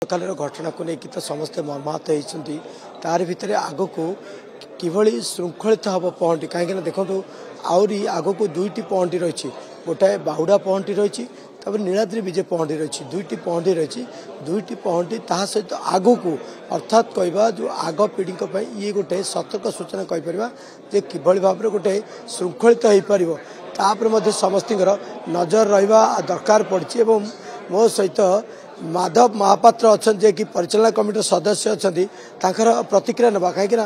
कालर घटना को लेकिन तो समस्ते मर्माहत होती तार भितर आग को किभली श्रृंखलित हम पहंटी कहीं देखो आहरी आग को दुईटी पहंटी रही गोटाए बाहुड़ा पहंटी रही नीलाद्री विजय पहंटी रही दुईटी पहंटी रही दुईटी पहंटी ता सहित आग को अर्थात कहवा जो आग पीढ़ी ये गोटे सतर्क सूचना कहीपर जे किभली भाव में गोटे श्रृंखलित हो पार समस्त नजर रहा दरकार पड़ी मो सहित माधव महापात्र अच्छा जे कि परिचालना कमिटी सदस्य अच्छा प्रतिक्रिया ना कहीं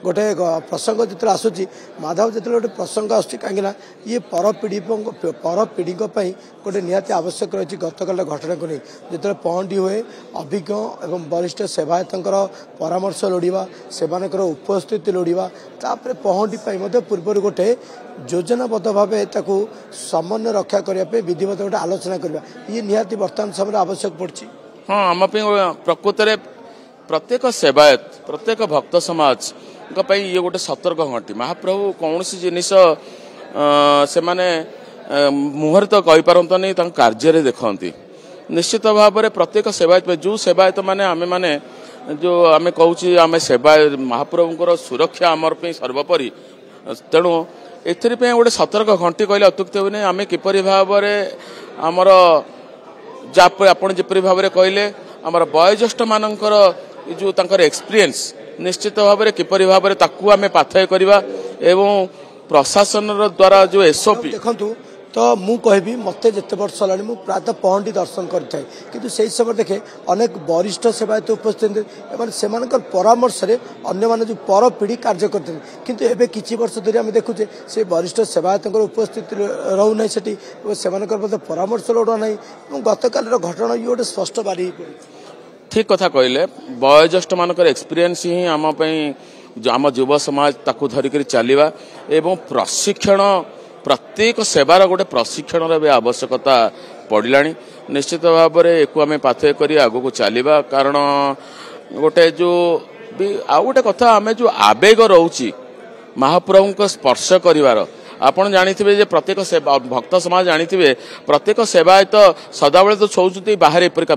गोटे प्रसंग जो आसूँ माधव जो गोटे प्रसंग आसूँ कहीं ये पर पीढ़ी गोटे निहाती आवश्यक रही गतकाल घटना को नहीं जो पहंडी हुए अभिज्ञ एवं वरिष्ठ सेवायत परामर्श लोड़ा से उपस्थिति लोड़ा तापर पहंडी पूर्व गोटे योजनाबद्ध भाव समन्वय रक्षा करने विधिवत गोटे आलोचना करवा ये निहाती वर्तमान समय आवश्यक पड़ी। हाँ आम प्रकृत में प्रत्येक सेवायत प्रत्येक भक्त समाज ये गोटे सतर्क घंटी महाप्रभु कौन सी जिनिस से माने मुहर तो कहीपरतनी कार्य देखती निश्चित भाव में प्रत्येक सेवायत जो सेवायत माने आमे माने जो आम कहूँ आम सेवा महाप्रभुଙ୍କର सुरक्षा आमर सर्वोपरि तेणु एथि गोटे सतर्क घंटी कहले अत्युक्त होनी आम किपरि भाव आमर आपण जपरी भाव कहले आमर वयोज्येष्ठ मानकर जो तांकर एक्सपीरियंस निश्चित भाव में किपरि भाव में ताकू आम पाथय करवा एवं प्रशासन द्वारा जो एसओपी देखु तो मु कहबी मत जिते वर्ष है प्रातः पहंडी दर्शन करें कि से समय देखे अनेक वरिष्ठ सेवायत उपस्थित से परामर्श अन्य माने जो पर पीढ़ी कार्य करते किंतु एबे किछि वर्ष धरी आम देखुचे से वरिष्ठ सेवायत उपस्थित रोना से परामर्श लोड़ा ना गतकाल घटना ये गोटे स्पष्ट बारी ठीक कथा कहले वयोज्येष्ठ मानकर एक्सपीरियंस ही आम जो आम युव समाज ताकू धरिक चलवा एवं प्रशिक्षण प्रत्येक सेवार गोटे प्रशिक्षण आवश्यकता पड़ा निश्चित भाव में एक आम पाथय कर आग को चलवा कारण गोटे जो आउ गोटे कथा आम जो आवेग रोची महाप्रभु को स्पर्श करिवार आपण जानिथिबे जे प्रत्येक भक्त समाज जानिथिबे प्रत्येक सेवायत सदाबले तो छौचुती बाहर एपरिका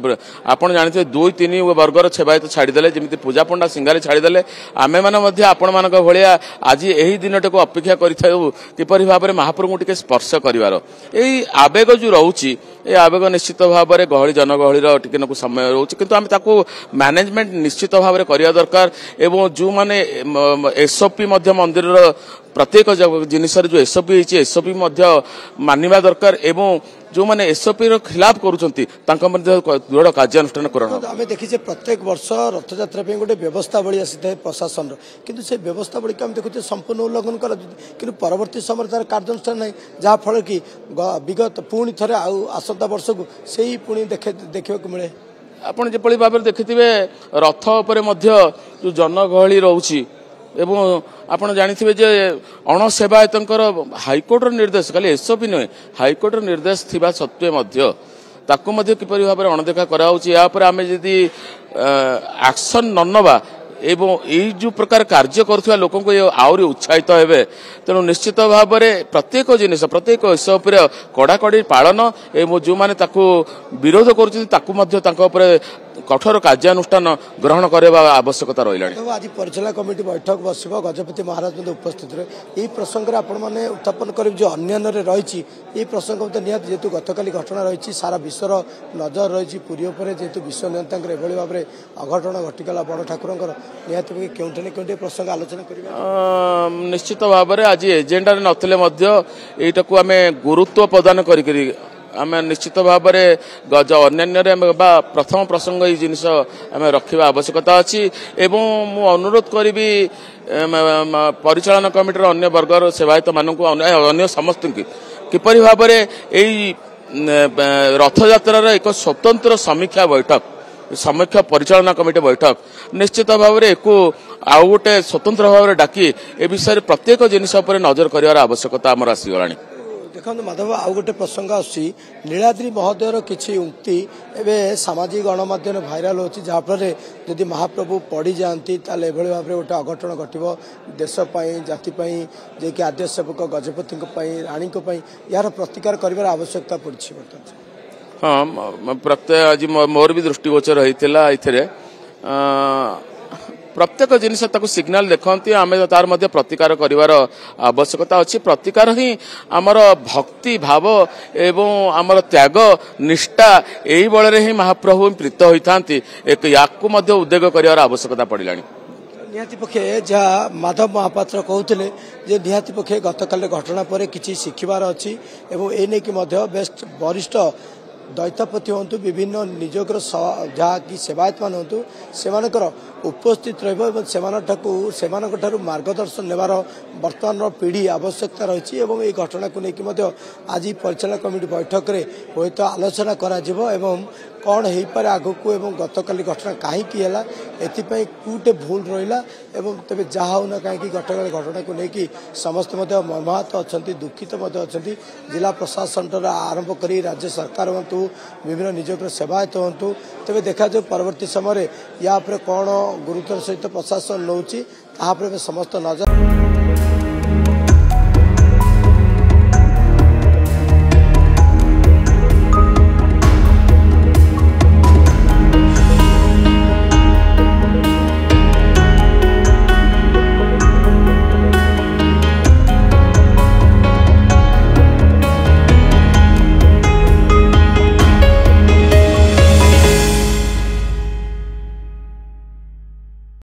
आपण जानिथिबे 2-3 वर्गर सेवायत छाड़ीदेले जेमिति पूजा पंडा सिंगारे छाड़ीदेले आमे माने मध्ये आपण मानक भलिया आज एही दिनटे को अपेक्षा करिथाउ किपरि भाबरे महाप्रभु टिके स्पर्श करिवार एही आवेग जो रहउची ए आवेग निश्चित भाव में गहली जनगहलीर टिके समय रोचे किंतु आम ताकू मैनेजमेंट निश्चित भाव में करिया दरकार एवं जो माने एसओपी मंदिर प्रत्येक जिनिस जो एसओपी एसओपी मानिबा दरकार एवं जो माने एसओपी खिलाफ करुचंती दृढ़ कार्यानुष्ठान करण आम देखीचे प्रत्येक वर्ष रथयात्रा गोटे व्यवस्थावली आसी था प्रशासन किंतु से व्यवस्थावली को आम देखुचे संपूर्ण उल्लंघन कर कि परवर्ती समय तार कार्यानुष्ठान ना जहाँफल कि विगत पुणी थे आसंता वर्ष को से ही पुणी देखा मिले आपण जेपली भाव देखिथिबे रथ उपरे मध्य जो जनगहली रोची एवं आपण जानिथिबे जे अणसेवायतंकर हाईकोर्टर निर्देश खाली एसओपी नुहे हाईकोर्टर निर्देश थिबा सत्वे मध्य ताकू मध्य किपरि भाव में अणदेखा कराउची या पर आमे यदि एक्शन न नबा एवं यही जो प्रकार कार्य करुवा लोक आहरी उत्साहित हेबे तेणु निश्चित भाव में प्रत्येक जिनिस प्रत्येक एसओपी कड़ाकड़ी पालन एवं जो माने ताकू विरोध कर कठोर कार्यानुष्ठान ग्रहण करने आवश्यकता रही। आज परिचालना कमिटी बैठक बस गजपति महाराज उपस्थित रहे यही प्रसंग में आपण मैंने उत्थापन कर जो अन्य रही प्रसंग निहत जेहेतु गतकाली घटना रही सारा विश्वर नजर रही पुरी जेहेतु विश्व नेता एभली भाव में अघटन घटिगला बड़ ठाकुर निहत क्योंठे प्रसंग आलोचना कर निश्चित भाव में आज एजेंडा नथिले यहीटा को आम गुरुत्व प्रदान करी आम निश्चित भाव में अन्य प्रथम प्रसंग ये जिनिस आम रखा आवश्यकता अच्छी एवं मु अनुरोध करी परिचालन कमिटर अन्य वर्गर सेवायत मानक अन्य समस्त किपरि भाव में रथयात्रार एक स्वतंत्र समीक्षा बैठक समीक्षा परिचालना कमिटी बैठक निश्चित भाव में एक आउ गोटे स्वतंत्र भाव में डाकी ए विषय प्रत्येक जिनिस नजर कर आवश्यकता आमर आसीगला। देखो माधव आउ गोटे प्रसंग आसी नीलाद्री महोदयर किसी उक्ति एवं सामाजिक गणमाध्यम भाइराल होची जहाँफल जदि महाप्रभु पड़ जाती ताले एभली भाव में गोटे अघटन घटो देशपाई जातिपाई जे कि आद्य सेवक गजपति राणी यार प्रतिकार कर आवश्यकता पड़ी। हाँ प्रत्येक आज मोर भी दृष्टिगोचर होता ये प्रत्येक जिनस सिग्नाल देखते आम तार मध्य प्रतिकार करिवार आवश्यकता अच्छी प्रतिकार ही आमर भक्ति भाव एवं आमर त्याग निष्ठा यही बल ही महाप्रभु प्रीत होता एक याकू मध्य उद्योग करिवार आवश्यकता पड़िलानी निहाती पक्षे जहाँ माधव महापात्र कहते जे निहाती पक्षे गतकाल घटना पर किसी शिखिबार अच्छी एवं एने की मध्य बेस्ट वरिष्ठ दैत्यपति हूँ विभिन्न निजोगर जहाँ कि सेवायत मान हूँ से उपस्थित रही मार्गदर्शन नेबार वर्तमान पीढ़ी आवश्यकता रही है घटना को लेकिन आज परिचालन कमिटी बैठक में हूँ आलोचना करा कौन हो पारे आगक एवं गतकाली घटना कहीं एपाई कूटे भूल रहा तेज जहाँ होना कहीं गतकाली घटना को लेकिन समस्त मर्माहत अच्छा दुखित अच्छा जिला प्रशासन आरंभ कर राज्य सरकार हूँ विभिन्न निजोग सेवायत हूँ तेज देखा परवर्ती समय या कौन गुरुतर सहित प्रशासन नौची समस्त नजर